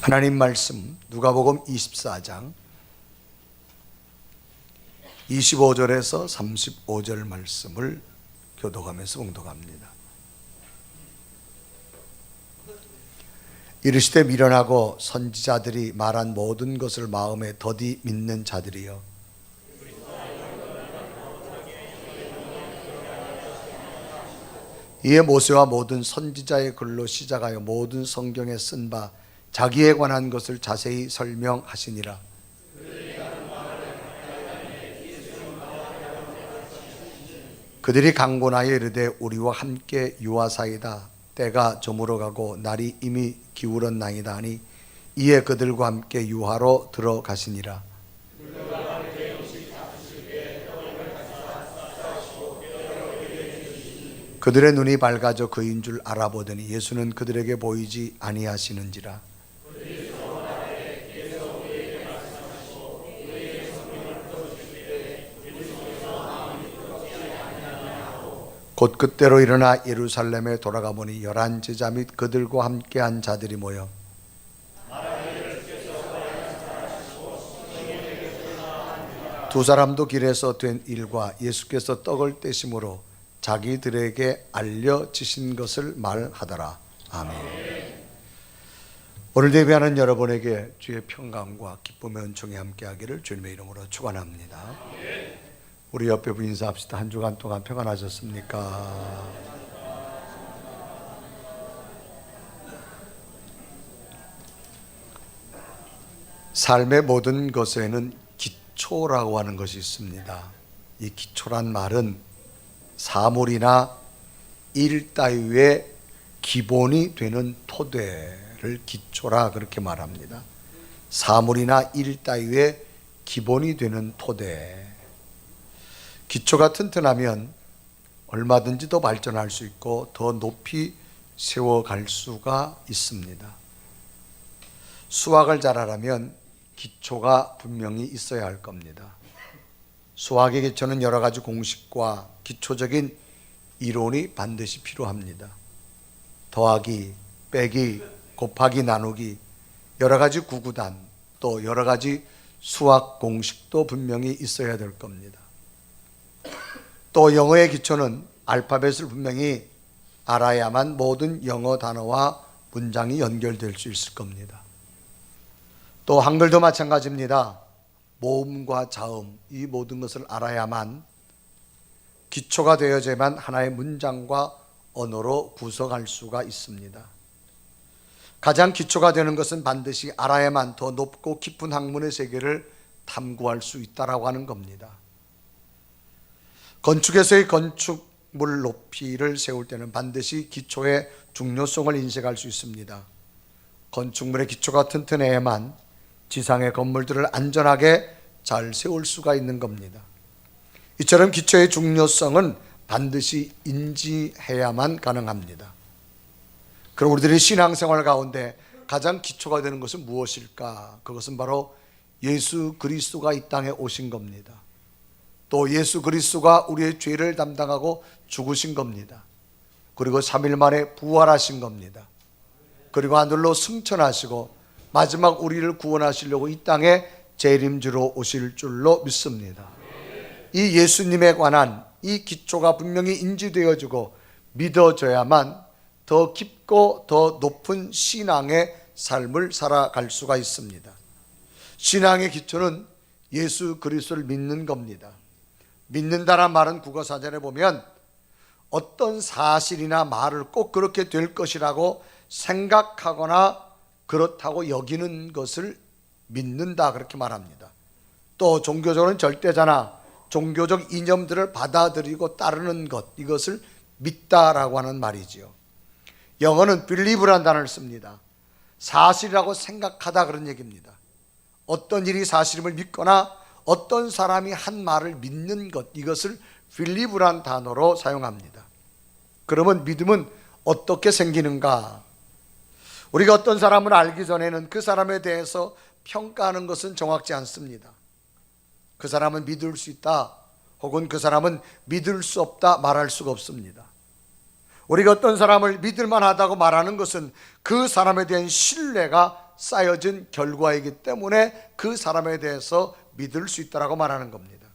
하나님 말씀 누가복음 24장 25절에서 35절 말씀을 교독하면서 봉독합니다. 이르시되 미련하고 선지자들이 말한 모든 것을 마음에 더디 믿는 자들이여, 이에 모세와 모든 선지자의 글로 시작하여 모든 성경에 쓴 바 자기에 관한 것을 자세히 설명하시니라. 그들이 강권하여 이르되 우리와 함께 유하사이다. 때가 저물어 가고 날이 이미 기울었나이다 하니, 이에 그들과 함께 유하로 들어가시니라. 그들의 눈이 밝아져 그인 줄 알아보더니 예수는 그들에게 보이지 아니하시는지라. 곧 그때로 일어나 예루살렘에 돌아가 보니 11 제자 및 그들과 함께한 자들이 모여 두 사람도 길에서 된 일과 예수께서 떡을 떼심으로 자기들에게 알려지신 것을 말하더라. 아멘. 오늘 예배하는 여러분에게 주의 평강과 기쁨의 은총이 함께하기를 주님의 이름으로 축원합니다. 우리 옆에 분 인사합시다. 한 주간 동안 평안하셨습니까? 삶의 모든 것에는 기초라고 하는 것이 있습니다. 이 기초란 말은 사물이나 일 따위의 기본이 되는 토대를 기초라 그렇게 말합니다. 사물이나 일 따위의 기본이 되는 토대. 기초가 튼튼하면 얼마든지 더 발전할 수 있고 더 높이 세워갈 수가 있습니다. 수학을 잘하려면 기초가 분명히 있어야 할 겁니다. 수학의 기초는 여러 가지 공식과 기초적인 이론이 반드시 필요합니다. 더하기, 빼기, 곱하기, 나누기, 여러 가지 구구단, 또 여러 가지 수학 공식도 분명히 있어야 될 겁니다. 또 영어의 기초는 알파벳을 분명히 알아야만 모든 영어 단어와 문장이 연결될 수 있을 겁니다. 또 한글도 마찬가지입니다. 모음과 자음, 이 모든 것을 알아야만 기초가 되어야만 하나의 문장과 언어로 구성할 수가 있습니다. 가장 기초가 되는 것은 반드시 알아야만 더 높고 깊은 학문의 세계를 탐구할 수 있다라고 하는 겁니다. 건축에서의 건축물 높이를 세울 때는 반드시 기초의 중요성을 인식할 수 있습니다. 건축물의 기초가 튼튼해야만 지상의 건물들을 안전하게 잘 세울 수가 있는 겁니다. 이처럼 기초의 중요성은 반드시 인지해야만 가능합니다. 그럼 우리들의 신앙생활 가운데 가장 기초가 되는 것은 무엇일까? 그것은 바로 예수 그리스도가 이 땅에 오신 겁니다. 또 예수 그리스도가 우리의 죄를 담당하고 죽으신 겁니다. 그리고 3일 만에 부활하신 겁니다. 그리고 하늘로 승천하시고 마지막 우리를 구원하시려고 이 땅에 재림주로 오실 줄로 믿습니다. 이 예수님에 관한 이 기초가 분명히 인지되어지고 믿어져야만 더 깊고 더 높은 신앙의 삶을 살아갈 수가 있습니다. 신앙의 기초는 예수 그리스도를 믿는 겁니다. 믿는다란 말은 국어사전에 보면 어떤 사실이나 말을 꼭 그렇게 될 것이라고 생각하거나 그렇다고 여기는 것을 믿는다 그렇게 말합니다. 또 종교적으로는 절대자나 종교적 이념들을 받아들이고 따르는 것, 이것을 믿다라고 하는 말이지요. 영어는 believe라는 단어를 씁니다. 사실이라고 생각하다 그런 얘기입니다. 어떤 일이 사실임을 믿거나 어떤 사람이 한 말을 믿는 것, 이것을 believe란 단어로 사용합니다. 그러면 믿음은 어떻게 생기는가? 우리가 어떤 사람을 알기 전에는 그 사람에 대해서 평가하는 것은 정확지 않습니다. 그 사람은 믿을 수 있다, 혹은 그 사람은 믿을 수 없다 말할 수가 없습니다. 우리가 어떤 사람을 믿을 만하다고 말하는 것은 그 사람에 대한 신뢰가 쌓여진 결과이기 때문에 그 사람에 대해서 믿을 수 있다라고 말하는 겁니다.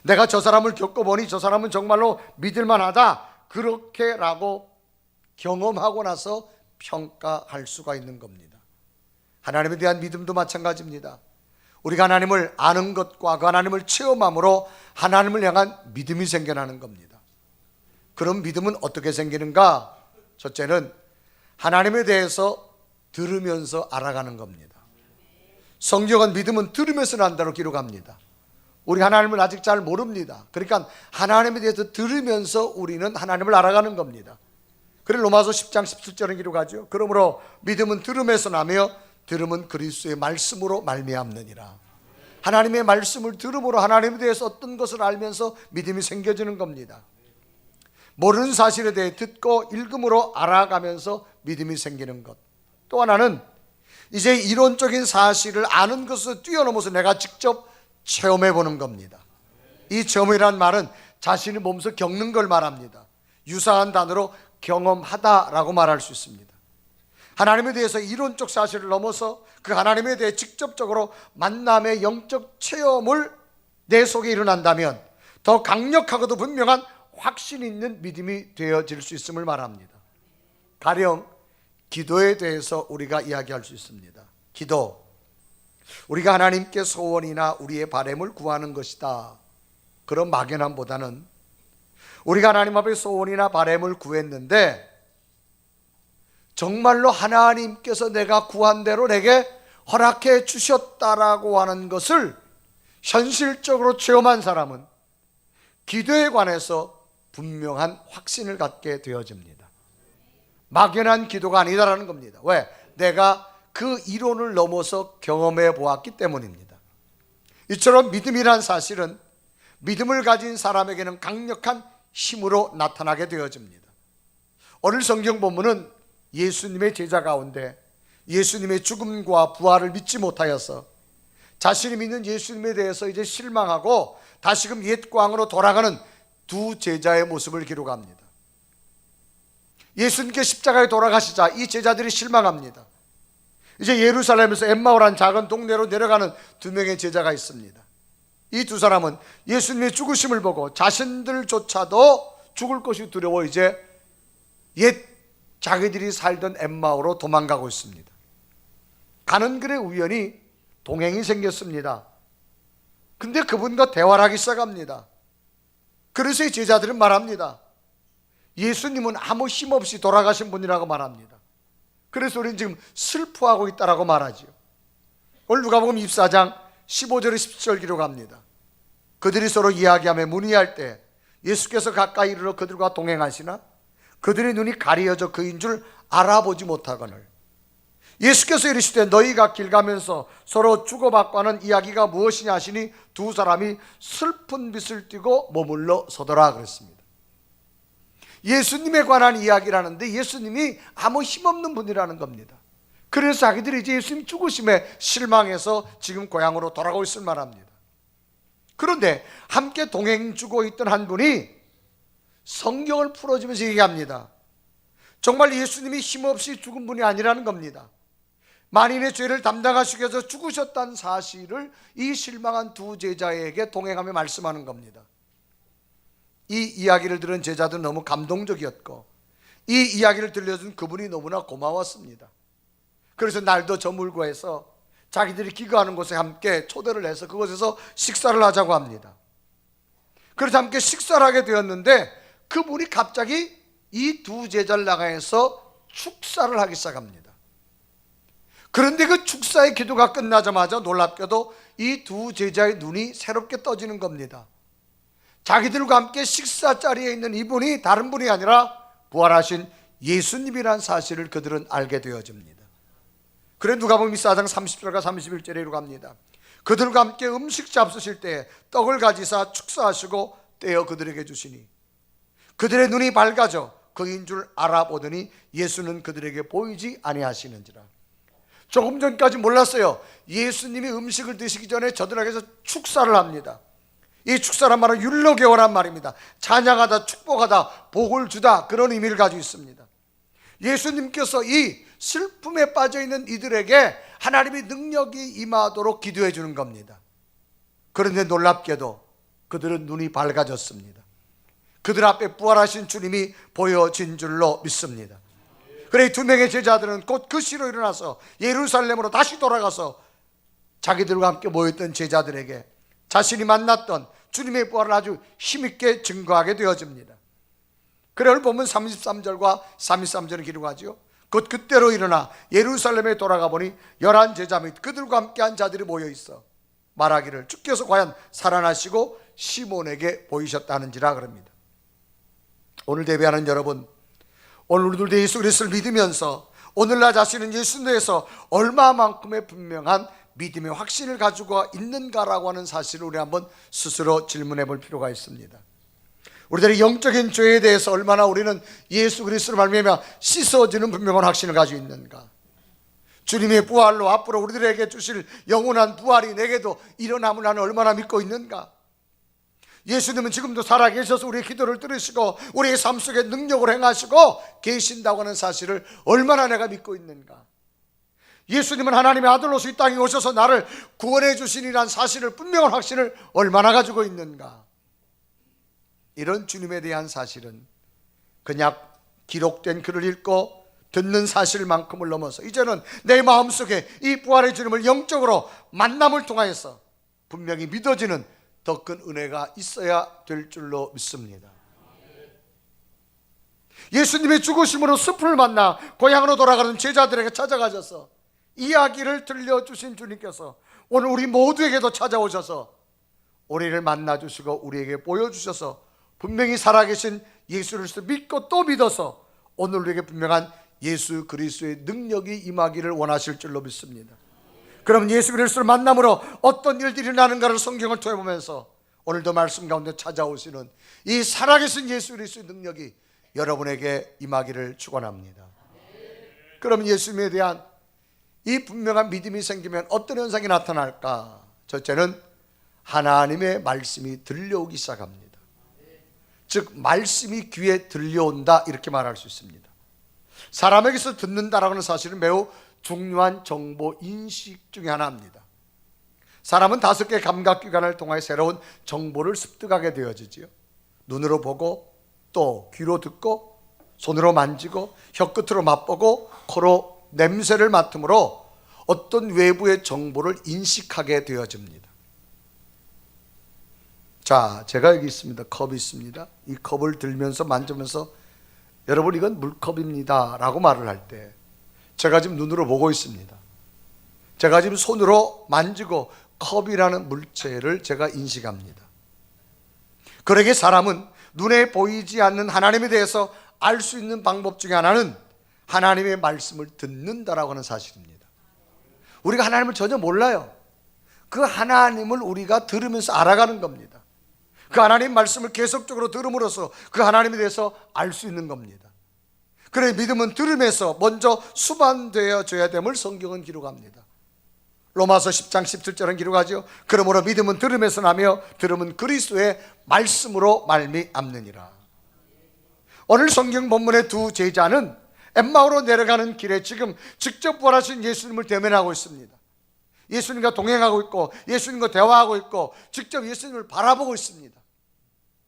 내가 저 사람을 겪어보니 저 사람은 정말로 믿을만하다, 그렇게라고 경험하고 나서 평가할 수가 있는 겁니다. 하나님에 대한 믿음도 마찬가지입니다. 우리가 하나님을 아는 것과 그 하나님을 체험함으로 하나님을 향한 믿음이 생겨나는 겁니다. 그럼 믿음은 어떻게 생기는가? 첫째는 하나님에 대해서 들으면서 알아가는 겁니다. 성경은 믿음은 들으면서 난다로 기록합니다. 우리 하나님을 아직 잘 모릅니다. 그러니까 하나님에 대해서 들으면서 우리는 하나님을 알아가는 겁니다. 그래서 로마서 10장 17절은 기록하죠. 그러므로 믿음은 들음에서 나며 들음은 그리스도의 말씀으로 말미암느니라. 하나님의 말씀을 들음으로 하나님에 대해서 어떤 것을 알면서 믿음이 생겨지는 겁니다. 모르는 사실에 대해 듣고 읽음으로 알아가면서 믿음이 생기는 것. 또 하나는 이제 이론적인 사실을 아는 것을 뛰어넘어서 내가 직접 체험해 보는 겁니다. 이 체험이란 말은 자신이 몸소 겪는 걸 말합니다. 유사한 단어로 경험하다라고 말할 수 있습니다. 하나님에 대해서 이론적 사실을 넘어서 그 하나님에 대해 직접적으로 만남의 영적 체험을 내 속에 일어난다면 더 강력하고도 분명한 확신 있는 믿음이 되어질 수 있음을 말합니다. 가령 기도에 대해서 우리가 이야기할 수 있습니다. 기도, 우리가 하나님께 소원이나 우리의 바람을 구하는 것이다, 그런 막연함보다는 우리가 하나님 앞에 소원이나 바람을 구했는데 정말로 하나님께서 내가 구한 대로 내게 허락해 주셨다라고 하는 것을 현실적으로 체험한 사람은 기도에 관해서 분명한 확신을 갖게 되어집니다. 막연한 기도가 아니다라는 겁니다. 왜? 내가 그 이론을 넘어서 경험해 보았기 때문입니다. 이처럼 믿음이란 사실은 믿음을 가진 사람에게는 강력한 힘으로 나타나게 되어집니다. 오늘 성경 본문은 예수님의 제자 가운데 예수님의 죽음과 부활을 믿지 못하여서 자신이 믿는 예수님에 대해서 이제 실망하고 다시금 옛 광으로 돌아가는 두 제자의 모습을 기록합니다. 예수님께 십자가에 돌아가시자 이 제자들이 실망합니다. 이제 예루살렘에서 엠마오라는 작은 동네로 내려가는 두 명의 제자가 있습니다. 이 두 사람은 예수님의 죽으심을 보고 자신들조차도 죽을 것이 두려워 이제 옛 자기들이 살던 엠마오로 도망가고 있습니다. 가는 길에 우연히 동행이 생겼습니다. 근데 그분과 대화를 하기 시작합니다. 그래서 이 제자들은 말합니다. 예수님은 아무 힘없이 돌아가신 분이라고 말합니다. 그래서 우리는 지금 슬퍼하고 있다라고 말하죠. 오늘 누가복음 24장 15절에 17절 기록합니다. 그들이 서로 이야기하며 문의할 때 예수께서 가까이 이르러 그들과 동행하시나 그들의 눈이 가리어져 그인 줄 알아보지 못하거늘 예수께서 이르시되 너희가 길 가면서 서로 주고받고 하는 이야기가 무엇이냐 하시니 두 사람이 슬픈 빛을 띠고 머물러 서더라 그랬습니다. 예수님에 관한 이야기를 하는데 예수님이 아무 힘없는 분이라는 겁니다. 그래서 자기들이 이제 예수님 죽으심에 실망해서 지금 고향으로 돌아가고 있을 만합니다. 그런데 함께 동행 주고 있던 한 분이 성경을 풀어주면서 얘기합니다. 정말 예수님이 힘없이 죽은 분이 아니라는 겁니다. 만인의 죄를 담당하시기 위해서 죽으셨다는 사실을 이 실망한 두 제자에게 동행하며 말씀하는 겁니다. 이 이야기를 들은 제자들은 너무 감동적이었고 이 이야기를 들려준 그분이 너무나 고마웠습니다. 그래서 날도 저물고 해서 자기들이 기거하는 곳에 함께 초대를 해서 그곳에서 식사를 하자고 합니다. 그래서 함께 식사를 하게 되었는데 그분이 갑자기 이 두 제자를 나가서 축사를 하기 시작합니다. 그런데 그 축사의 기도가 끝나자마자 놀랍게도 이 두 제자의 눈이 새롭게 떠지는 겁니다. 자기들과 함께 식사 자리에 있는 이분이 다른 분이 아니라 부활하신 예수님이란 사실을 그들은 알게 되어집니다. 그래 누가복음 24장 30절과 31절에 이르고 갑니다. 그들과 함께 음식 잡수실 때 떡을 가지사 축사하시고 떼어 그들에게 주시니 그들의 눈이 밝아져 그인 줄 알아보더니 예수는 그들에게 보이지 아니하시는지라. 조금 전까지 몰랐어요. 예수님이 음식을 드시기 전에 저들에게서 축사를 합니다. 이 축사란 말은 율로개어란 말입니다. 찬양하다, 축복하다, 복을 주다, 그런 의미를 가지고 있습니다. 예수님께서 이 슬픔에 빠져 있는 이들에게 하나님의 능력이 임하도록 기도해 주는 겁니다. 그런데 놀랍게도 그들은 눈이 밝아졌습니다. 그들 앞에 부활하신 주님이 보여진 줄로 믿습니다. 그래, 두 명의 제자들은 곧 그 시로 일어나서 예루살렘으로 다시 돌아가서 자기들과 함께 모였던 제자들에게 자신이 만났던 주님의 부활을 아주 힘있게 증거하게 되어집니다. 그래, 오늘 보면 33절과 33절을 기록하죠. 곧 그때로 일어나 예루살렘에 돌아가 보니 11 제자 및 그들과 함께한 자들이 모여 있어 말하기를 주께서 과연 살아나시고 시몬에게 보이셨다는지라 그럽니다. 오늘 예배하는 여러분, 오늘 우리들도 예수 그리스도를 믿으면서 오늘 나 자신은 예수 내에서 얼마만큼의 분명한 믿음의 확신을 가지고 있는가라고 하는 사실을 우리 한번 스스로 질문해 볼 필요가 있습니다. 우리들의 영적인 죄에 대해서 얼마나 우리는 예수 그리스도로 말미암아 씻어지는 분명한 확신을 가지고 있는가? 주님의 부활로 앞으로 우리들에게 주실 영원한 부활이 내게도 일어남을 나는 얼마나 믿고 있는가? 예수님은 지금도 살아계셔서 우리의 기도를 들으시고 우리의 삶 속에 능력을 행하시고 계신다고 하는 사실을 얼마나 내가 믿고 있는가? 예수님은 하나님의 아들로서 이 땅에 오셔서 나를 구원해 주시니라는 사실을, 분명한 확신을 얼마나 가지고 있는가? 이런 주님에 대한 사실은 그냥 기록된 글을 읽고 듣는 사실만큼을 넘어서 이제는 내 마음속에 이 부활의 주님을 영적으로 만남을 통하여서 분명히 믿어지는 더 큰 은혜가 있어야 될 줄로 믿습니다. 예수님의 죽으심으로 숲을 만나 고향으로 돌아가는 제자들에게 찾아가셔서 이야기를 들려주신 주님께서 오늘 우리 모두에게도 찾아오셔서 우리를 만나주시고 우리에게 보여주셔서 분명히 살아계신 예수 그리스도를 믿고 또 믿어서 오늘 우리에게 분명한 예수 그리스도의 능력이 임하기를 원하실 줄로 믿습니다. 그럼 예수 그리스도를 만남으로 어떤 일들이 일어나는가를 성경을 통해 보면서 오늘도 말씀 가운데 찾아오시는 이 살아계신 예수 그리스도의 능력이 여러분에게 임하기를 축원합니다. 그럼 예수님에 대한 이 분명한 믿음이 생기면 어떤 현상이 나타날까? 첫째는 하나님의 말씀이 들려오기 시작합니다. 즉 말씀이 귀에 들려온다 이렇게 말할 수 있습니다. 사람에게서 듣는다라고 하는 사실은 매우 중요한 정보 인식 중에 하나입니다. 사람은 5개의 감각기관을 통해 새로운 정보를 습득하게 되어지지요. 눈으로 보고 또 귀로 듣고 손으로 만지고 혀끝으로 맛보고 코로 냄새를 맡음으로 어떤 외부의 정보를 인식하게 되어집니다. 자, 제가 여기 있습니다. 컵이 있습니다. 이 컵을 들면서 만지면서 여러분 이건 물컵입니다 라고 말을 할 때 제가 지금 눈으로 보고 있습니다. 제가 지금 손으로 만지고 컵이라는 물체를 제가 인식합니다. 그러게 사람은 눈에 보이지 않는 하나님에 대해서 알 수 있는 방법 중에 하나는 하나님의 말씀을 듣는다라고 하는 사실입니다. 우리가 하나님을 전혀 몰라요. 그 하나님을 우리가 들으면서 알아가는 겁니다. 그 하나님 말씀을 계속적으로 들음으로써 그 하나님에 대해서 알 수 있는 겁니다. 그래, 믿음은 들음에서 먼저 수반되어져야 됨을 성경은 기록합니다. 로마서 10장 17절은 기록하죠. 그러므로 믿음은 들음에서 나며 들음은 그리스도의 말씀으로 말미암느니라. 오늘 성경 본문의 두 제자는 엠마오로 내려가는 길에 지금 직접 부활하신 예수님을 대면하고 있습니다. 예수님과 동행하고 있고 예수님과 대화하고 있고 직접 예수님을 바라보고 있습니다.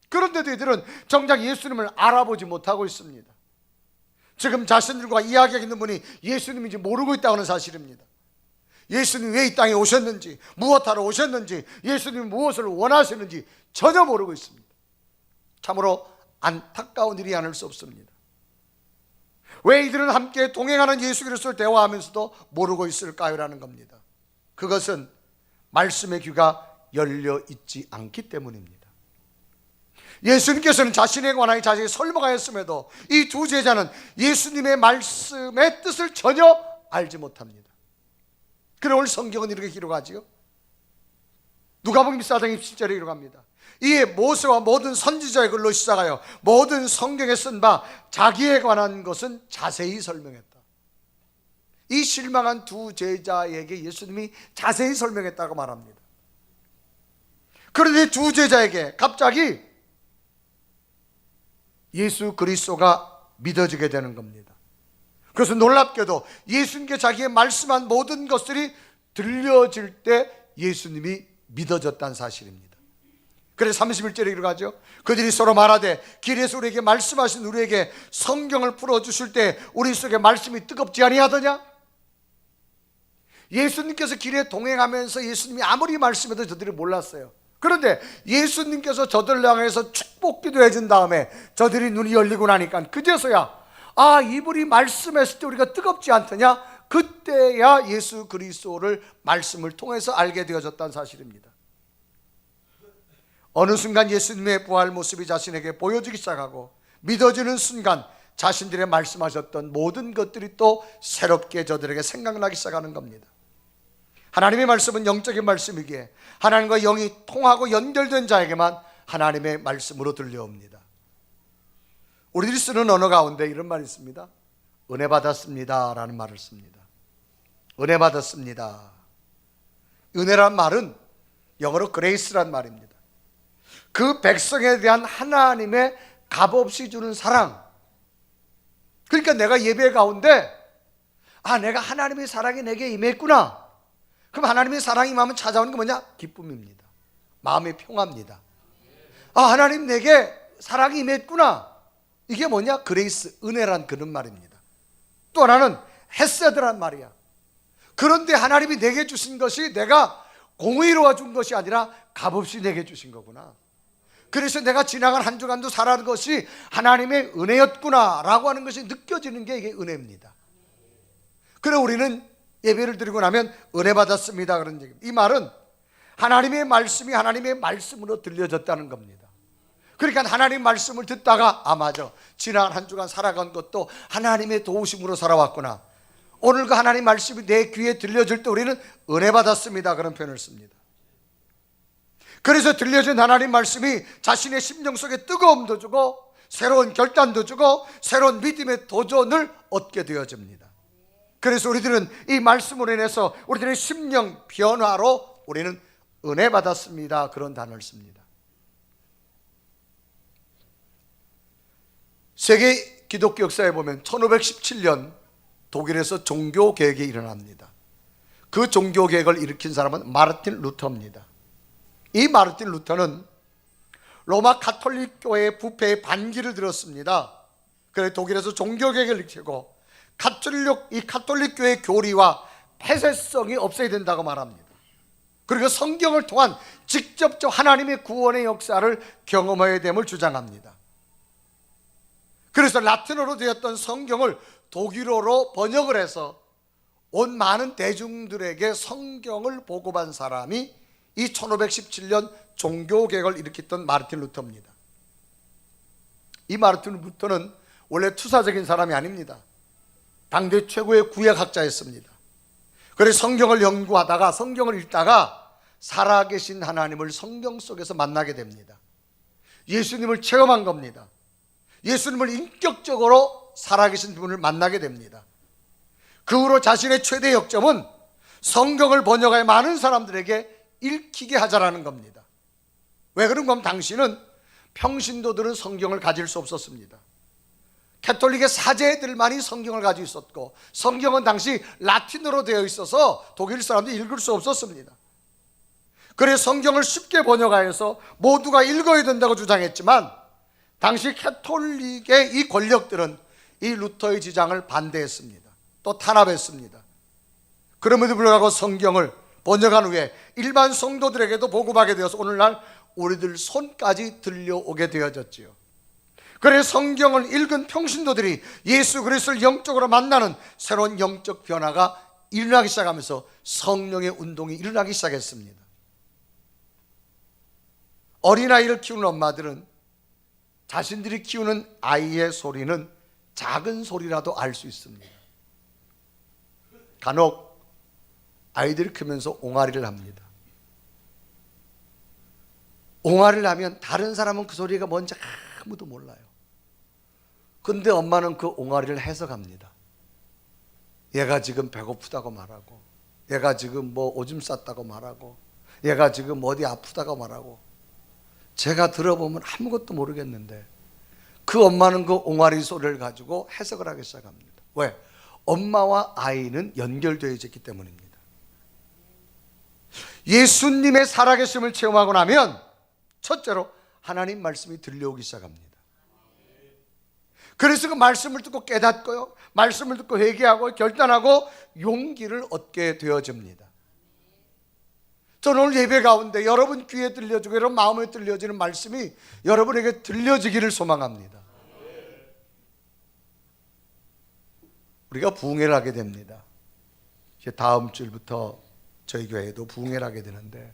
그런데도 이들은 정작 예수님을 알아보지 못하고 있습니다. 지금 자신들과 이야기하고 있는 분이 예수님인지 모르고 있다고 하는 사실입니다. 예수님이 왜 이 땅에 오셨는지, 무엇하러 오셨는지, 예수님이 무엇을 원하시는지 전혀 모르고 있습니다. 참으로 안타까운 일이 아닐 수 없습니다. 왜 이들은 함께 동행하는 예수 그리스도를 대화하면서도 모르고 있을까요? 라는 겁니다. 그것은 말씀의 귀가 열려 있지 않기 때문입니다. 예수님께서는 자신에 관하여 자세히 설명하였음에도 이 두 제자는 예수님의 말씀의 뜻을 전혀 알지 못합니다. 그래 오늘 성경은 이렇게 기록하지요. 누가복음 14장 27절에 기록합니다. 이에 모세와 모든 선지자의 글로 시작하여 모든 성경에 쓴 바 자기에 관한 것은 자세히 설명했다. 이 실망한 두 제자에게 예수님이 자세히 설명했다고 말합니다. 그런데 두 제자에게 갑자기 예수 그리스도가 믿어지게 되는 겁니다. 그래서 놀랍게도 예수님께 자기의 말씀한 모든 것들이 들려질 때 예수님이 믿어졌다는 사실입니다. 그래서 31절에 이렇게 하죠. 그들이 서로 말하되 길에서 우리에게 말씀하신 우리에게 성경을 풀어주실 때 우리 속에 말씀이 뜨겁지 아니하더냐? 예수님께서 길에 동행하면서 예수님이 아무리 말씀해도 저들이 몰랐어요. 그런데 예수님께서 저들을 향해서 축복기도 해준 다음에 저들이 눈이 열리고 나니까 그제서야 이분이 말씀했을 때 우리가 뜨겁지 않더냐? 그때야 예수 그리스도를 말씀을 통해서 알게 되어졌다는 사실입니다. 어느 순간 예수님의 부활 모습이 자신에게 보여지기 시작하고 믿어지는 순간 자신들의 말씀하셨던 모든 것들이 또 새롭게 저들에게 생각나기 시작하는 겁니다. 하나님의 말씀은 영적인 말씀이기에 하나님과 영이 통하고 연결된 자에게만 하나님의 말씀으로 들려옵니다. 우리들이 쓰는 언어 가운데 이런 말이 있습니다. 은혜 받았습니다 라는 말을 씁니다. 은혜 받았습니다. 은혜란 말은 영어로 그레이스란 말입니다. 그 백성에 대한 하나님의 값없이 주는 사랑. 그러니까 내가 예배 가운데 내가 하나님의 사랑이 내게 임했구나. 그럼 하나님의 사랑이 임하면 찾아오는 게 뭐냐? 기쁨입니다. 마음의 평화입니다. 하나님 내게 사랑이 임했구나. 이게 뭐냐? 그레이스, 은혜란 그런 말입니다. 또 하나는 헤세드란 말이야. 그런데 하나님이 내게 주신 것이 내가 공의로워 준 것이 아니라 값없이 내게 주신 거구나. 그래서 내가 지나간 한 주간도 살아가는 것이 하나님의 은혜였구나 라고 하는 것이 느껴지는 게 이게 은혜입니다. 그래 우리는 예배를 드리고 나면 은혜 받았습니다 그런 얘기입니다. 이 말은 하나님의 말씀이 하나님의 말씀으로 들려졌다는 겁니다. 그러니까 하나님 말씀을 듣다가 맞아, 지난 한 주간 살아간 것도 하나님의 도우심으로 살아왔구나. 오늘 그 하나님 말씀이 내 귀에 들려질 때 우리는 은혜 받았습니다 그런 표현을 씁니다. 그래서 들려진 하나님 말씀이 자신의 심령 속에 뜨거움도 주고 새로운 결단도 주고 새로운 믿음의 도전을 얻게 되어집니다. 그래서 우리들은 이 말씀으로 인해서 우리들의 심령 변화로 우리는 은혜 받았습니다 그런 단어를 씁니다. 세계 기독교 역사에 보면 1517년 독일에서 종교개혁이 일어납니다. 그 종교개혁을 일으킨 사람은 마르틴 루터입니다. 이 마르틴 루터는 로마 가톨릭 교회의 부패에 반기를 들었습니다. 그래서 독일에서 종교개혁을 일으키고 이 가톨릭 교회의 교리와 폐쇄성이 없어야 된다고 말합니다. 그리고 성경을 통한 직접적 하나님의 구원의 역사를 경험해야 됨을 주장합니다. 그래서 라틴어로 되었던 성경을 독일어로 번역을 해서 온 많은 대중들에게 성경을 보고한 사람이 이 1517년 종교개혁을 일으켰던 마르틴 루터입니다. 이 마르틴 루터는 원래 투사적인 사람이 아닙니다. 당대 최고의 구약학자였습니다. 그래서 성경을 연구하다가 성경을 읽다가 살아계신 하나님을 성경 속에서 만나게 됩니다. 예수님을 체험한 겁니다. 예수님을 인격적으로 살아계신 분을 만나게 됩니다. 그 후로 자신의 최대 역점은 성경을 번역하여 많은 사람들에게 읽히게 하자라는 겁니다. 왜 그런 건 당시는 평신도들은 성경을 가질 수 없었습니다. 가톨릭의 사제들만이 성경을 가지고 있었고 성경은 당시 라틴어로 되어 있어서 독일 사람들이 읽을 수 없었습니다. 그래서 성경을 쉽게 번역하여서 모두가 읽어야 된다고 주장했지만 당시 가톨릭의 이 권력들은 이 루터의 주장을 반대했습니다. 또 탄압했습니다. 그럼에도 불구하고 성경을 번역한 후에 일반 성도들에게도 보급하게 되어서 오늘날 우리들 손까지 들려오게 되어졌지요. 그래서 성경을 읽은 평신도들이 예수 그리스도를 영적으로 만나는 새로운 영적 변화가 일어나기 시작하면서 성령의 운동이 일어나기 시작했습니다. 어린아이를 키우는 엄마들은 자신들이 키우는 아이의 소리는 작은 소리라도 알 수 있습니다. 간혹 아이들이 크면서 옹알이를 합니다. 옹알이를 하면 다른 사람은 그 소리가 뭔지 아무도 몰라요. 근데 엄마는 그 옹알이를 해석합니다. 얘가 지금 배고프다고 말하고, 얘가 지금 뭐 오줌 쌌다고 말하고, 얘가 지금 어디 아프다고 말하고. 제가 들어보면 아무것도 모르겠는데 그 엄마는 그 옹알이 소리를 가지고 해석을 하기 시작합니다. 왜? 엄마와 아이는 연결되어 있기 때문입니다. 예수님의 살아계심을 체험하고 나면 첫째로 하나님 말씀이 들려오기 시작합니다. 그래서 그 말씀을 듣고 깨닫고요, 말씀을 듣고 회개하고 결단하고 용기를 얻게 되어집니다. 저는 오늘 예배 가운데 여러분 귀에 들려지고 여러분 마음에 들려지는 말씀이 여러분에게 들려지기를 소망합니다. 우리가 부흥회를 하게 됩니다. 이제 다음 주부터 저희 교회도 부흥회를 하게 되는데,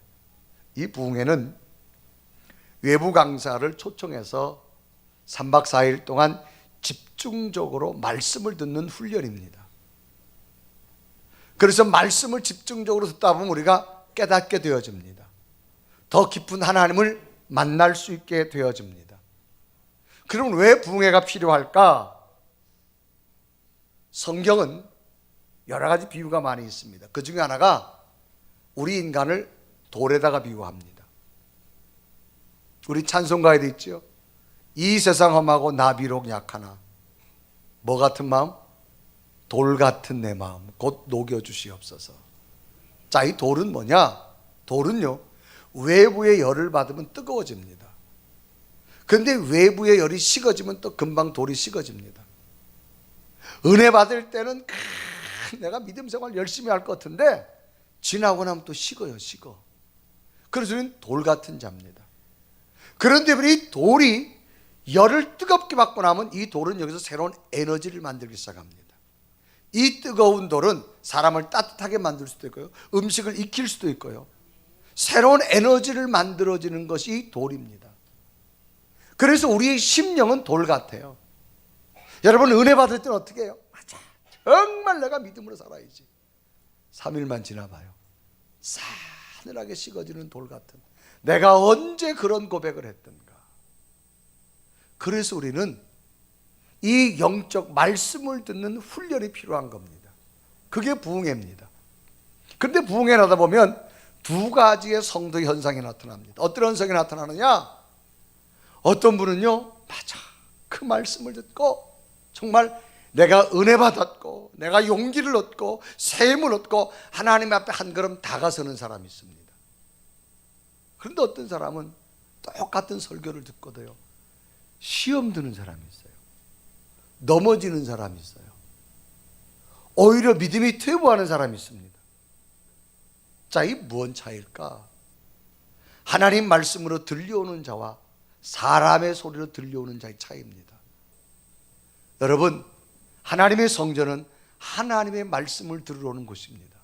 이 부흥회는 외부 강사를 초청해서 3박 4일 동안 집중적으로 말씀을 듣는 훈련입니다. 그래서 말씀을 집중적으로 듣다 보면 우리가 깨닫게 되어집니다. 더 깊은 하나님을 만날 수 있게 되어집니다. 그럼 왜 부흥회가 필요할까? 성경은 여러 가지 비유가 많이 있습니다. 그 중에 하나가 우리 인간을 돌에다가 비유합니다. 우리 찬송가에도 있죠. 이 세상 험하고 나 비록 약하나 뭐 같은 마음? 돌 같은 내 마음 곧 녹여주시옵소서. 자, 이 돌은 뭐냐? 돌은요, 외부의 열을 받으면 뜨거워집니다. 그런데 외부의 열이 식어지면 또 금방 돌이 식어집니다. 은혜 받을 때는 내가 믿음 생활 열심히 할 것 같은데 지나고 나면 또 식어요. 그래서 우리는 돌 같은 자입니다. 그런데 이 돌이 열을 뜨겁게 받고 나면 이 돌은 여기서 새로운 에너지를 만들기 시작합니다. 이 뜨거운 돌은 사람을 따뜻하게 만들 수도 있고요, 음식을 익힐 수도 있고요, 새로운 에너지를 만들어지는 것이 돌입니다. 그래서 우리의 심령은 돌 같아요. 여러분, 은혜 받을 때는 어떻게 해요? 맞아, 정말 내가 믿음으로 살아야지. 3일만 지나봐요, 싸늘하게 식어지는 돌 같은, 내가 언제 그런 고백을 했던가. 그래서 우리는 이 영적 말씀을 듣는 훈련이 필요한 겁니다. 그게 부흥회입니다. 그런데 부흥회를 하다 보면 두 가지의 성도 현상이 나타납니다. 어떤 현상이 나타나느냐? 어떤 분은요, 맞아, 그 말씀을 듣고 정말 내가 은혜 받았고 내가 용기를 얻고 새 힘을 얻고 하나님 앞에 한 걸음 다가서는 사람이 있습니다. 그런데 어떤 사람은 똑같은 설교를 듣고도요, 시험 드는 사람이 있어요. 넘어지는 사람이 있어요. 오히려 믿음이 퇴보하는 사람이 있습니다. 자, 이 무슨 차이일까? 하나님 말씀으로 들려오는 자와 사람의 소리로 들려오는 자의 차이입니다. 여러분, 하나님의 성전은 하나님의 말씀을 들으러 오는 곳입니다.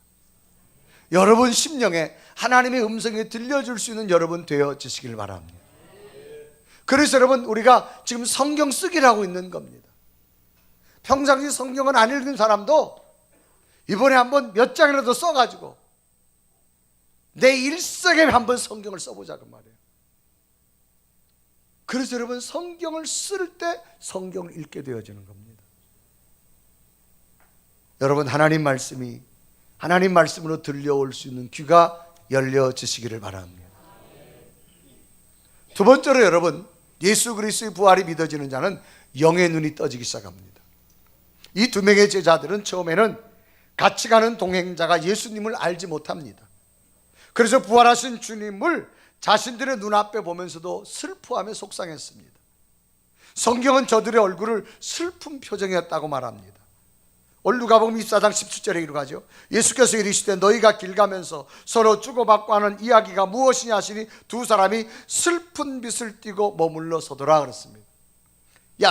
여러분 심령에 하나님의 음성이 들려줄 수 있는 여러분 되어지시길 바랍니다. 그래서 여러분, 우리가 지금 성경 쓰기를 하고 있는 겁니다. 평상시 성경은 안 읽은 사람도 이번에 한번 몇 장이라도 써가지고 내 일생에 한번 성경을 써보자, 그 말이에요. 그래서 여러분, 성경을 쓸 때 성경을 읽게 되어지는 겁니다. 여러분, 하나님 말씀이 하나님 말씀으로 들려올 수 있는 귀가 열려지시기를 바랍니다. 두 번째로 여러분, 예수 그리스도의 부활이 믿어지는 자는 영의 눈이 떠지기 시작합니다. 이 두 명의 제자들은 처음에는 같이 가는 동행자가 예수님을 알지 못합니다. 그래서 부활하신 주님을 자신들의 눈앞에 보면서도 슬퍼하며 속상했습니다. 성경은 저들의 얼굴을 슬픈 표정이었다고 말합니다. 오늘 누가복음 24장 17절에 이렇게 하죠. 예수께서 이르시되 너희가 길 가면서 서로 주고받고 하는 이야기가 무엇이냐 하시니 두 사람이 슬픈 빛을 띠고 머물러 서더라 그랬습니다.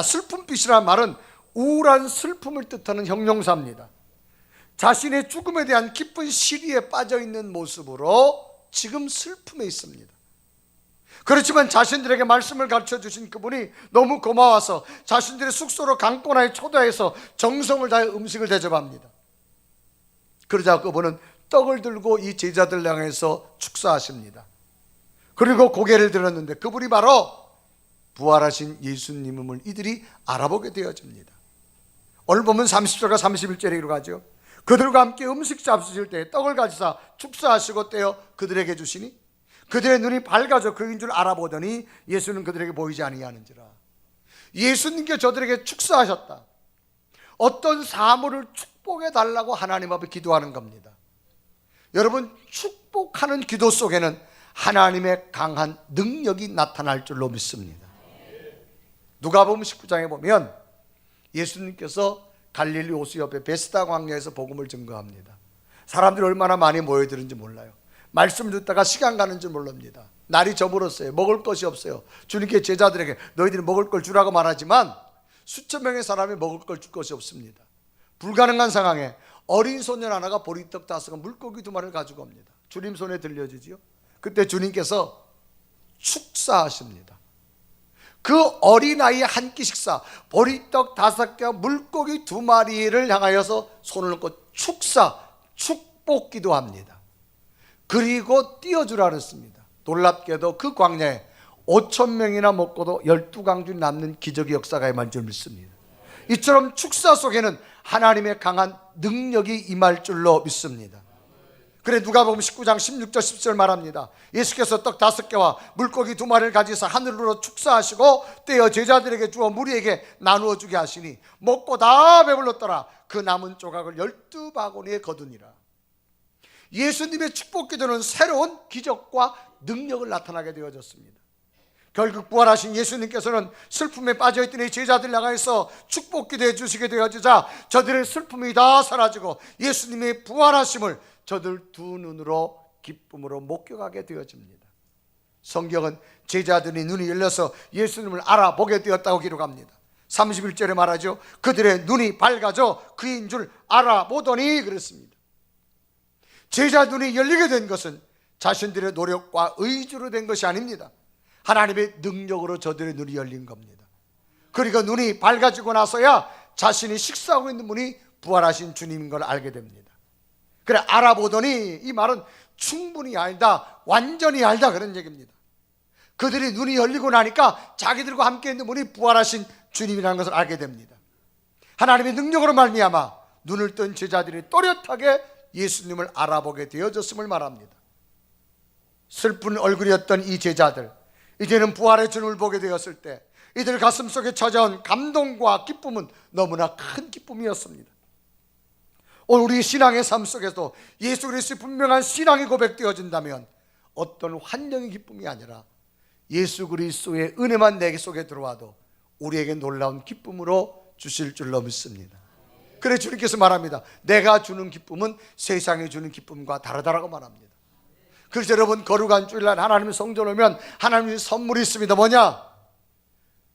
슬픈 빛이라는 말은 우울한 슬픔을 뜻하는 형용사입니다. 자신의 죽음에 대한 깊은 시리에 빠져있는 모습으로 지금 슬픔에 있습니다. 그렇지만 자신들에게 말씀을 가르쳐 주신 그분이 너무 고마워서 자신들의 숙소로 강권하에 초대해서 정성을 다해 음식을 대접합니다. 그러자 그분은 떡을 들고 이 제자들 향해서 축사하십니다. 그리고 고개를 들었는데 그분이 바로 부활하신 예수님임을 이들이 알아보게 되어집니다. 오늘 보면 30절과 31절에 이렇게 하죠. 그들과 함께 음식 잡수실 때 떡을 가지사 축사하시고 떼어 그들에게 주시니 그들의 눈이 밝아져 그인 줄 알아보더니 예수는 그들에게 보이지 아니하는지라. 예수님께 저들에게 축사하셨다. 어떤 사물을 축복해 달라고 하나님 앞에 기도하는 겁니다. 여러분, 축복하는 기도 속에는 하나님의 강한 능력이 나타날 줄로 믿습니다. 누가복음 19장에 보면 예수님께서 갈릴리 호수 옆에 베스다 광야에서 복음을 증거합니다. 사람들이 얼마나 많이 모여드는지 몰라요. 말씀을 듣다가 시간 가는 줄 모릅니다. 날이 저물었어요. 먹을 것이 없어요. 주님께 제자들에게 너희들이 먹을 걸 주라고 말하지만 수천 명의 사람이 먹을 걸 줄 것이 없습니다. 불가능한 상황에 어린 소년 하나가 보리떡 5개, 물고기 2마리를 가지고 옵니다. 주님 손에 들려지지요. 그때 주님께서 축사하십니다. 그 어린아이 한 끼 식사, 보리떡 5개와 물고기 2마리를 향하여서 손을 넣고 축복 기도합니다. 그리고 띄워주라 그랬습니다. 놀랍게도 그 광야에 5,000명이나 먹고도 12강줄이 남는 기적의 역사가 임할 줄 믿습니다. 이처럼 축사 속에는 하나님의 강한 능력이 임할 줄로 믿습니다. 그래 누가복음 19장 16절 17절 말합니다. 예수께서 떡 5개와 물고기 2마리를 가지사 하늘로 축사하시고 떼어 제자들에게 주어 무리에게 나누어 주게 하시니 먹고 다 배불렀더라. 그 남은 조각을 12바구니에 거두니라. 예수님의 축복 기도는 새로운 기적과 능력을 나타나게 되어졌습니다. 결국 부활하신 예수님께서는 슬픔에 빠져있던 이 제자들 향해서 축복 기도해 주시게 되어지자 저들의 슬픔이 다 사라지고 예수님의 부활하심을 저들 두 눈으로 기쁨으로 목격하게 되어집니다. 성경은 제자들이 눈이 열려서 예수님을 알아보게 되었다고 기록합니다. 31절에 말하죠. 그들의 눈이 밝아져 그인 줄 알아보더니 그랬습니다. 제자 눈이 열리게 된 것은 자신들의 노력과 의지로 된 것이 아닙니다. 하나님의 능력으로 저들의 눈이 열린 겁니다. 그리고 눈이 밝아지고 나서야 자신이 식사하고 있는 분이 부활하신 주님인 걸 알게 됩니다. 그래 알아보더니 이 말은 충분히 알다, 완전히 알다 그런 얘기입니다. 그들이 눈이 열리고 나니까 자기들과 함께 있는 분이 부활하신 주님이라는 것을 알게 됩니다. 하나님의 능력으로 말미암아 눈을 뜬 제자들이 또렷하게 예수님을 알아보게 되어졌음을 말합니다. 슬픈 얼굴이었던 이 제자들, 이제는 부활의 주님을 보게 되었을 때 이들 가슴 속에 찾아온 감동과 기쁨은 너무나 큰 기쁨이었습니다. 오늘 우리 신앙의 삶 속에서 예수 그리스도의 분명한 신앙이 고백되어진다면 어떤 환경의 기쁨이 아니라 예수 그리스도의 은혜만 내 속에 들어와도 우리에게 놀라운 기쁨으로 주실 줄로 믿습니다. 그래 주님께서 말합니다. 내가 주는 기쁨은 세상이 주는 기쁨과 다르다라고 말합니다. 그래서 여러분 거룩한 주일날 하나님의 성전 오면 하나님의 선물이 있습니다. 뭐냐?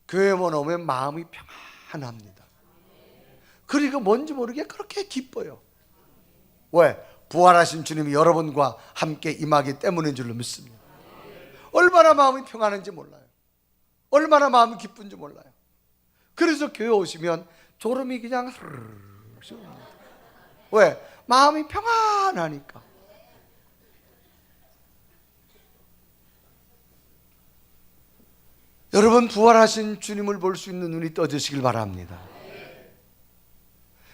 교회만 오면 마음이 평안합니다. 그리고 뭔지 모르게 그렇게 기뻐요. 왜? 부활하신 주님이 여러분과 함께 임하기 때문인 줄로 믿습니다. 얼마나 마음이 평안한지 몰라요. 얼마나 마음이 기쁜지 몰라요. 그래서 교회 오시면 졸음이 그냥 습니다. 왜? 마음이 평안하니까. 여러분 부활하신 주님을 볼 수 있는 눈이 떠지시길 바랍니다.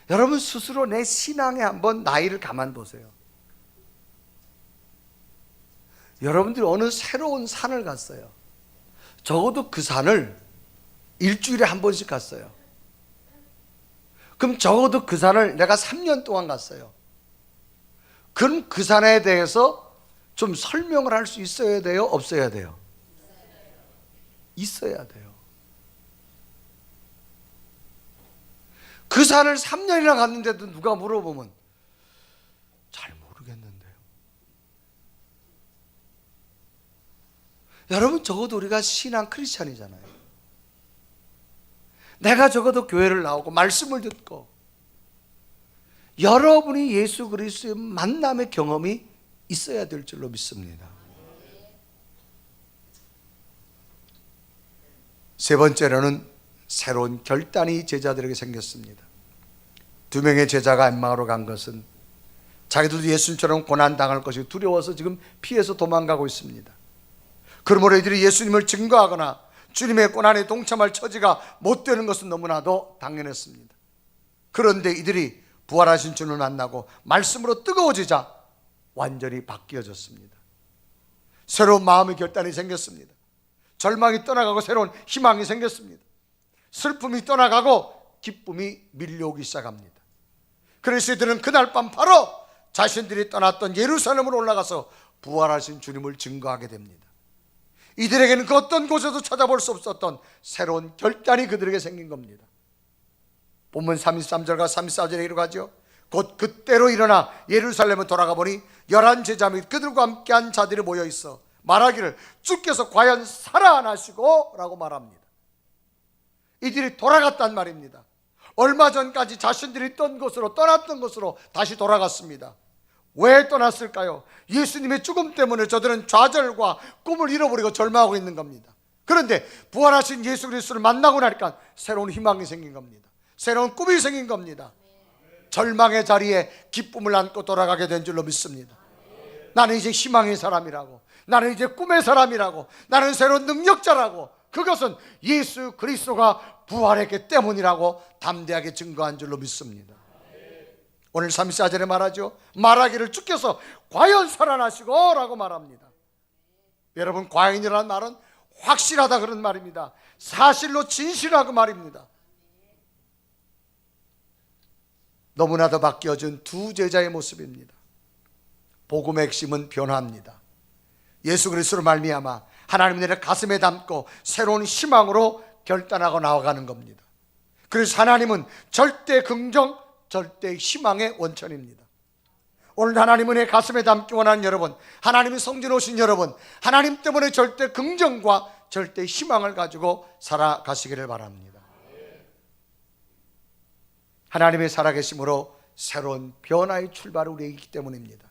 여러분 스스로 내 신앙에 한번 나이를 가만 보세요. 여러분들이 어느 새로운 산을 갔어요. 적어도 그 산을 일주일에 한 번씩 갔어요. 그럼 적어도 그 산을 내가 3년 동안 갔어요. 그럼 그 산에 대해서 좀 설명을 할 수 있어야 돼요? 없어야 돼요? 있어야 돼요. 그 산을 3년이나 갔는데도 누가 물어보면 잘 모르겠는데요. 여러분 적어도 우리가 신앙 크리스찬이잖아요. 내가 적어도 교회를 나오고 말씀을 듣고 여러분이 예수 그리스도의 만남의 경험이 있어야 될 줄로 믿습니다. 세 번째로는 새로운 결단이 제자들에게 생겼습니다. 2명의 제자가 엠마오로 간 것은 자기들도 예수님처럼 고난당할 것이 두려워서 지금 피해서 도망가고 있습니다. 그러므로 이들이 예수님을 증거하거나 주님의 고난에 동참할 처지가 못 되는 것은 너무나도 당연했습니다. 그런데 이들이 부활하신 주님을 만나고 말씀으로 뜨거워지자 완전히 바뀌어졌습니다. 새로운 마음의 결단이 생겼습니다. 절망이 떠나가고 새로운 희망이 생겼습니다. 슬픔이 떠나가고 기쁨이 밀려오기 시작합니다. 그래서 이들은 그날 밤 바로 자신들이 떠났던 예루살렘으로 올라가서 부활하신 주님을 증거하게 됩니다. 이들에게는 그 어떤 곳에도 찾아볼 수 없었던 새로운 결단이 그들에게 생긴 겁니다. 본문 33절과 34절에 이르가죠. 곧 그때로 일어나 예루살렘에 돌아가 보니 11제자 및 그들과 함께한 자들이 모여 있어 말하기를 주께서 과연 살아나시고 라고 말합니다. 이들이 돌아갔단 말입니다. 얼마 전까지 자신들이 있던 곳으로, 떠났던 곳으로 다시 돌아갔습니다. 왜 떠났을까요? 예수님의 죽음 때문에 저들은 좌절과 꿈을 잃어버리고 절망하고 있는 겁니다. 그런데 부활하신 예수 그리스도를 만나고 나니까 새로운 희망이 생긴 겁니다. 새로운 꿈이 생긴 겁니다. 절망의 자리에 기쁨을 안고 돌아가게 된 줄로 믿습니다. 나는 이제 희망의 사람이라고, 나는 이제 꿈의 사람이라고, 나는 새로운 능력자라고, 그것은 예수 그리스도가 부활했기 때문이라고 담대하게 증거한 줄로 믿습니다. 오늘 34절에 말하죠. 말하기를 주께서 과연 살아나시고 라고 말합니다. 여러분, 과연이라는 말은 확실하다 그런 말입니다. 사실로 진실하고 말입니다. 너무나도 바뀌어진 두 제자의 모습입니다. 복음의 핵심은 변화입니다. 예수 그리스도로 말미암아 하나님 나라를 가슴에 담고 새로운 희망으로 결단하고 나아가는 겁니다. 그래서 하나님은 절대 긍정, 절대 희망의 원천입니다. 오늘 하나님은 내 가슴에 담기 원하는 여러분, 하나님이 성전 오신 여러분, 하나님 때문에 절대 긍정과 절대 희망을 가지고 살아가시기를 바랍니다. 하나님의 살아계심으로 새로운 변화의 출발이 우리에게 있기 때문입니다.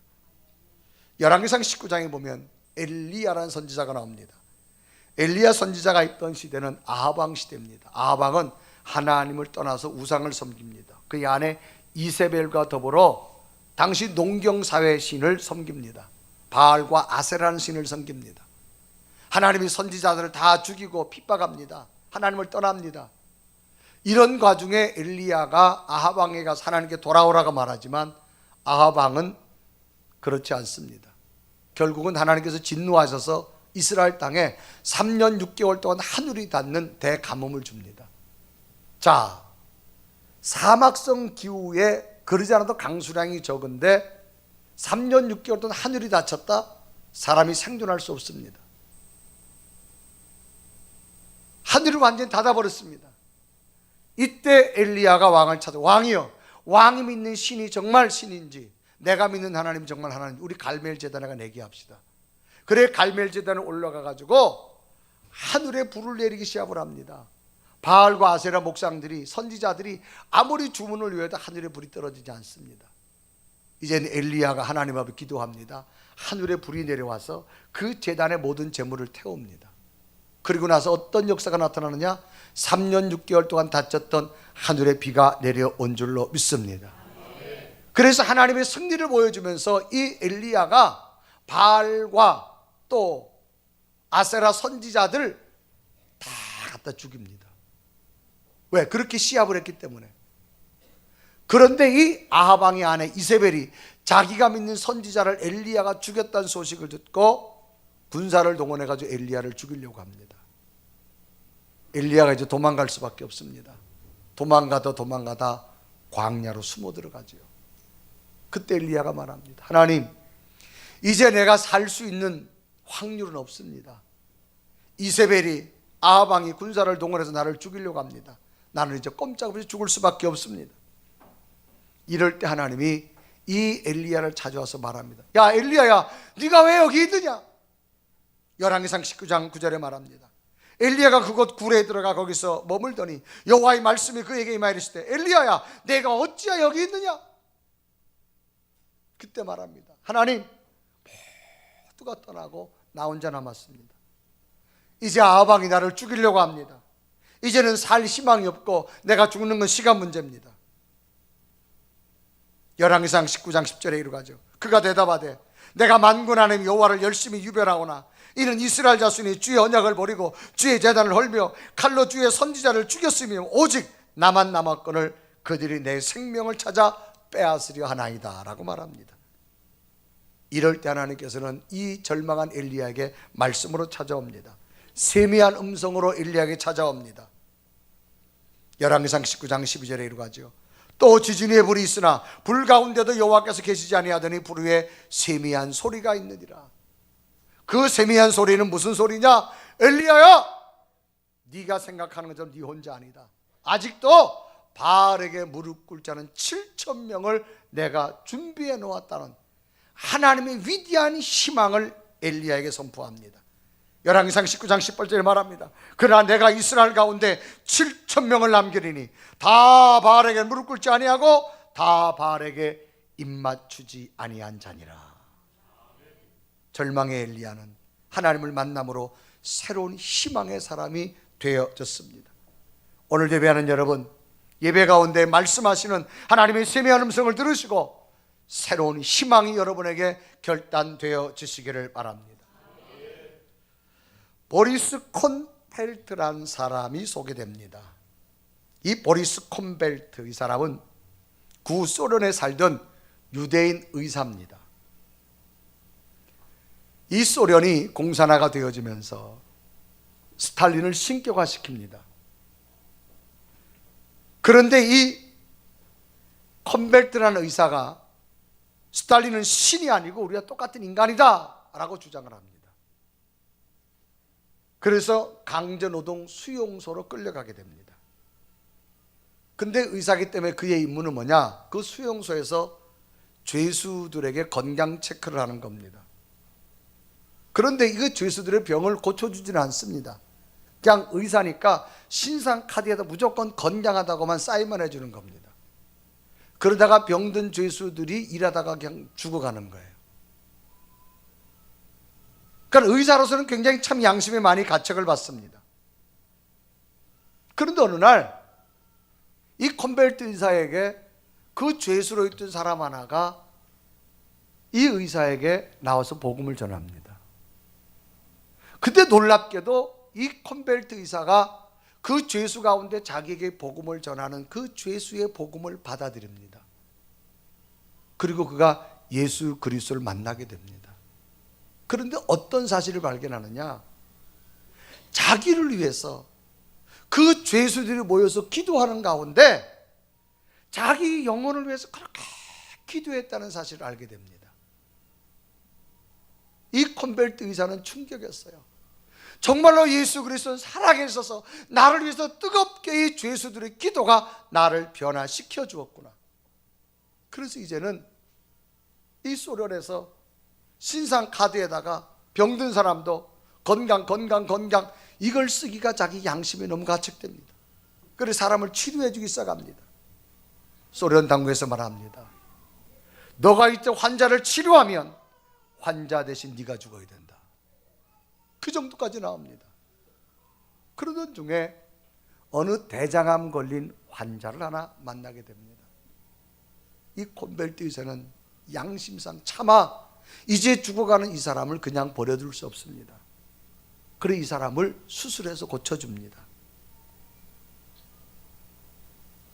열왕기상 19장에 보면 엘리야라는 선지자가 나옵니다. 엘리야 선지자가 있던 시대는 아합 왕 시대입니다. 아합 왕은 하나님을 떠나서 우상을 섬깁니다. 그 안에 이세벨과 더불어 당시 농경사회 신을 섬깁니다. 바알과 아세라는 신을 섬깁니다. 하나님이 선지자들을 다 죽이고 핍박합니다. 하나님을 떠납니다. 이런 과정에 엘리야가 아합 왕에게 가서 하나님께 돌아오라고 말하지만 아합 왕은 그렇지 않습니다. 결국은 하나님께서 진노하셔서 이스라엘 땅에 3년 6개월 동안 하늘이 닿는 대가뭄을 줍니다. 자, 사막성 기후에 그러지 않아도 강수량이 적은데 3년 6개월 동안 하늘이 닫혔다? 사람이 생존할 수 없습니다. 하늘을 완전히 닫아버렸습니다. 이때 엘리야가 왕을 찾아, 왕이여, 왕이 믿는 신이 정말 신인지, 내가 믿는 하나님이 정말 하나님인지 우리 갈멜 제단에가 내게 합시다. 그래 갈멜 제단에 올라가 가지고 하늘에 불을 내리기 시작을 합니다. 바알과 아세라 목상들이, 선지자들이 아무리 주문을 외워도 하늘에 불이 떨어지지 않습니다. 이제는 엘리야가 하나님 앞에 기도합니다. 하늘에 불이 내려와서 그 제단의 모든 재물을 태웁니다. 그리고 나서 어떤 역사가 나타나느냐? 3년 6개월 동안 닫혔던 하늘에 비가 내려온 줄로 믿습니다. 그래서 하나님의 승리를 보여주면서 이 엘리야가 바알과 또 아세라 선지자들 다 갖다 죽입니다. 왜? 그렇게 시합을 했기 때문에. 그런데 이 아합 왕의 아내 이세벨이 자기가 믿는 선지자를 엘리야가 죽였다는 소식을 듣고 군사를 동원해 가지고 엘리야를 죽이려고 합니다. 엘리야가 이제 도망갈 수밖에 없습니다. 도망가다 광야로 숨어 들어가죠. 그때 엘리야가 말합니다. 하나님, 이제 내가 살 수 있는 확률은 없습니다. 이세벨이 아합 왕이 군사를 동원해서 나를 죽이려고 합니다. 나는 이제 꼼짝없이 죽을 수밖에 없습니다. 이럴 때 하나님이 이 엘리야를 찾아와서 말합니다. 야 엘리야야, 네가 왜 여기 있느냐? 열왕기상 19장 9절에 말합니다. 엘리야가 그곳 굴에 들어가 거기서 머물더니 여호와의 말씀이 그에게 임하이르시되 엘리야야, 내가 어찌하여 여기 있느냐? 그때 말합니다. 하나님, 모두가 떠나고 나 혼자 남았습니다. 이제 아합 왕이 나를 죽이려고 합니다. 이제는 살 희망이 없고 내가 죽는 건 시간 문제입니다. 열왕기상 19장 10절에 이르가죠. 그가 대답하되 내가 만군 하나님 여호와를 열심히 유별하오나 이는 이스라엘 자손이 주의 언약을 버리고 주의 제단을 헐며 칼로 주의 선지자를 죽였으며 오직 나만 남았거늘 그들이 내 생명을 찾아 빼앗으려 하나이다 라고 말합니다. 이럴 때 하나님께서는 이 절망한 엘리야에게 말씀으로 찾아옵니다. 세미한 음성으로 엘리야에게 찾아옵니다. 열왕기상 19장 12절에 이르가죠. 또 지진의 불이 있으나 불 가운데도 여호와께서 계시지 아니하더니 불 위에 세미한 소리가 있느니라. 그 세미한 소리는 무슨 소리냐? 엘리야야, 네가 생각하는 것처럼 네 혼자 아니다. 아직도 바알에게 무릎 꿇지 않은 7,000명을 내가 준비해 놓았다는 하나님의 위대한 희망을 엘리야에게 선포합니다. 열왕기상 19장 18절에 말합니다. 그러나 내가 이스라엘 가운데 7,000명을 남기리니 다 바알에게 무릎 꿇지 아니하고 다 바알에게 입맞추지 아니한 자니라. 절망의 엘리야는 하나님을 만남으로 새로운 희망의 사람이 되어졌습니다. 오늘 예배하는 여러분, 예배 가운데 말씀하시는 하나님의 세미한 음성을 들으시고 새로운 희망이 여러분에게 결단되어지시기를 바랍니다. 보리스 콘벨트라는 사람이 소개됩니다. 이 보리스 콘벨트, 이 사람은 구소련에 살던 유대인 의사입니다. 이 소련이 공산화가 되어지면서 스탈린을 신격화시킵니다. 그런데 이 콘벨트라는 의사가 스탈린은 신이 아니고 우리가 똑같은 인간이다 라고 주장을 합니다. 그래서 강제노동 수용소로 끌려가게 됩니다. 근데 의사기 때문에 그의 임무는 뭐냐? 그 수용소에서 죄수들에게 건강 체크를 하는 겁니다. 그런데 이 죄수들의 병을 고쳐주지는 않습니다. 그냥 의사니까 신상 카드에다 무조건 건강하다고만 사인만 해주는 겁니다. 그러다가 병든 죄수들이 일하다가 그냥 죽어가는 거예요. 그러니까 의사로서는 굉장히 참 양심에 많이 가책을 받습니다. 그런데 어느 날 이 콘벨트 의사에게 그 죄수로 있던 사람 하나가 이 의사에게 나와서 복음을 전합니다. 그때 놀랍게도 이 콘벨트 의사가 그 죄수 가운데 자기에게 복음을 전하는 그 죄수의 복음을 받아들입니다. 그리고 그가 예수 그리스도를 만나게 됩니다. 그런데 어떤 사실을 발견하느냐? 자기를 위해서 그 죄수들이 모여서 기도하는 가운데 자기 영혼을 위해서 그렇게 기도했다는 사실을 알게 됩니다. 이 콘벨트 의사는 충격이었어요. 정말로 예수 그리스도는 살아계셔서 나를 위해서 뜨겁게 이 죄수들의 기도가 나를 변화시켜 주었구나. 그래서 이제는 이 소련에서 신상 카드에다가 병든 사람도 건강 이걸 쓰기가 자기 양심에 너무 가책됩니다. 그래서 사람을 치료해 주기 시작합니다. 소련 당국에서 말합니다. 너가 이때 환자를 치료하면 환자 대신 네가 죽어야 된다. 그 정도까지 나옵니다. 그러던 중에 어느 대장암 걸린 환자를 하나 만나게 됩니다. 이 콘벨트 의사는 양심상 차마 이제 죽어가는 이 사람을 그냥 버려둘 수 없습니다. 그래 이 사람을 수술해서 고쳐줍니다.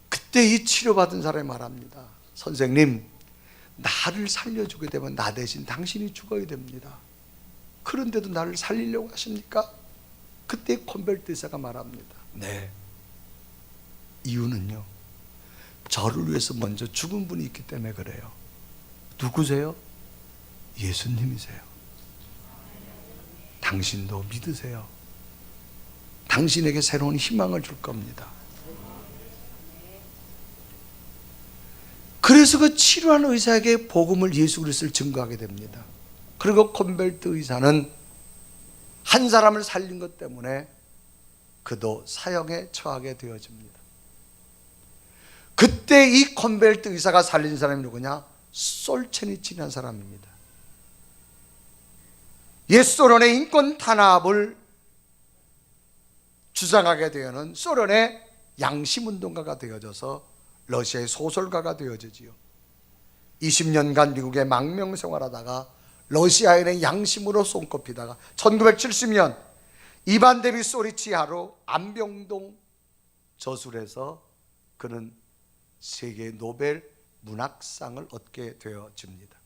그때 이 치료받은 사람이 말합니다. 선생님, 나를 살려주게 되면 나 대신 당신이 죽어야 됩니다. 그런데도 나를 살리려고 하십니까? 그때 콘벨트 의사가 말합니다. 네, 이유는요, 저를 위해서 먼저 죽은 분이 있기 때문에 그래요. 누구세요? 예수님이세요. 당신도 믿으세요. 당신에게 새로운 희망을 줄 겁니다. 그래서 그 치료하는 의사에게 복음을, 예수 그리스도를 증거하게 됩니다. 그리고 콘벨트 의사는 한 사람을 살린 것 때문에 그도 사형에 처하게 되어집니다. 그때 이 콘벨트 의사가 살린 사람이 누구냐? 솔체니친이라는 사람입니다. 옛 소련의 인권 탄압을 주장하게 되어는 소련의 양심운동가가 되어져서 러시아의 소설가가 되어지지요. 20년간 미국에 망명 생활하다가 러시아인의 양심으로 손꼽히다가 1970년 이반 데비 소리치하로 안병동 저술에서 그는 세계 노벨 문학상을 얻게 되어집니다.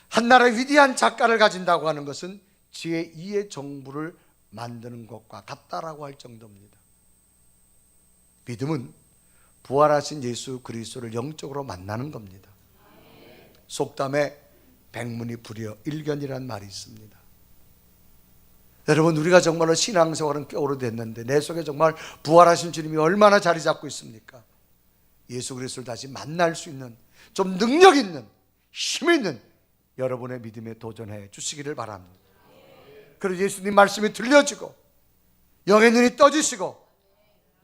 한 나라의 위대한 작가를 가진다고 하는 것은 제2의 정부를 만드는 것과 같다라고 할 정도입니다. 믿음은 부활하신 예수 그리스도를 영적으로 만나는 겁니다. 속담에 백문이 불여 일견이란 말이 있습니다. 여러분, 우리가 정말로 신앙생활은 꽤 오래됐는데 내 속에 정말 부활하신 주님이 얼마나 자리 잡고 있습니까? 예수 그리스도를 다시 만날 수 있는, 좀 능력 있는, 힘 있는 여러분의 믿음에 도전해 주시기를 바랍니다. 그리고 예수님 말씀이 들려지고 영의 눈이 떠지시고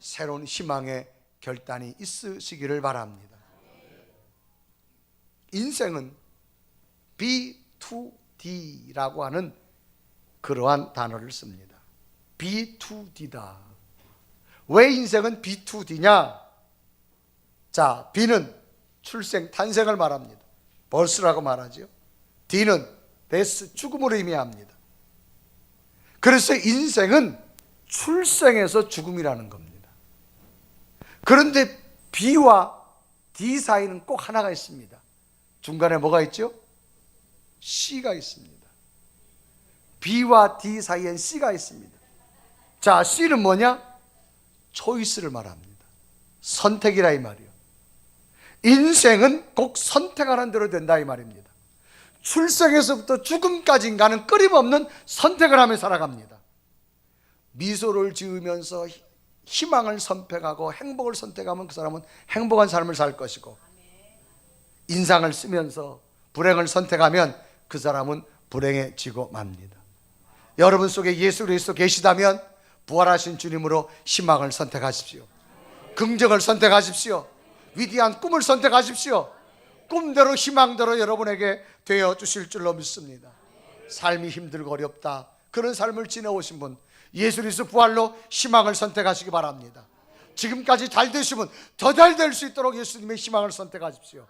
새로운 희망의 결단이 있으시기를 바랍니다. 인생은 B2D라고 하는 그러한 단어를 씁니다. B2D다. 왜 인생은 B2D냐? 자, B는 출생, 탄생을 말합니다. 벌스라고 말하죠. D는 데스, 죽음을 의미합니다. 그래서 인생은 출생에서 죽음이라는 겁니다. 그런데 B와 D 사이는 꼭 하나가 있습니다. 중간에 뭐가 있죠? C가 있습니다. B와 D 사이엔 C가 있습니다. 자, C는 뭐냐? 초이스를 말합니다. 선택이라 이 말이요. 인생은 꼭 선택하는 대로 된다 이 말입니다. 출생에서부터 죽음까지 인간은 끊임없는 선택을 하며 살아갑니다. 미소를 지으면서 희망을 선택하고 행복을 선택하면 그 사람은 행복한 삶을 살 것이고, 인상을 쓰면서 불행을 선택하면 그 사람은 불행해지고 맙니다. 여러분 속에 예수 그리스도 계시다면 부활하신 주님으로 희망을 선택하십시오. 긍정을 선택하십시오. 위대한 꿈을 선택하십시오. 꿈대로 희망대로 여러분에게 되어 주실 줄로 믿습니다. 삶이 힘들고 어렵다, 그런 삶을 지내오신 분, 예수 그리스도 부활로 희망을 선택하시기 바랍니다. 지금까지 잘 되시면 더 잘 될 수 있도록 예수님의 희망을 선택하십시오.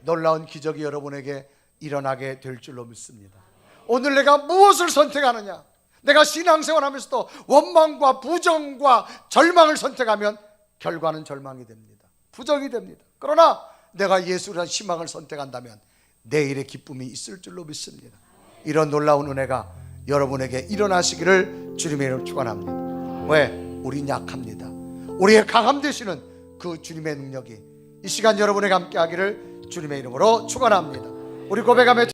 놀라운 기적이 여러분에게 일어나게 될 줄로 믿습니다. 오늘 내가 무엇을 선택하느냐? 내가 신앙생활하면서도 원망과 부정과 절망을 선택하면 결과는 절망이 됩니다. 부정이 됩니다. 그러나 내가 예수라는 희망을 선택한다면 내일의 기쁨이 있을 줄로 믿습니다. 이런 놀라운 은혜가 여러분에게 일어나시기를 주님의 이름으로 축원합니다. 왜? 우린 약합니다. 우리의 강함 되시는 그 주님의 능력이 이 시간 여러분에게 함께하기를 주님의 이름으로 축원합니다. 우리 고백하며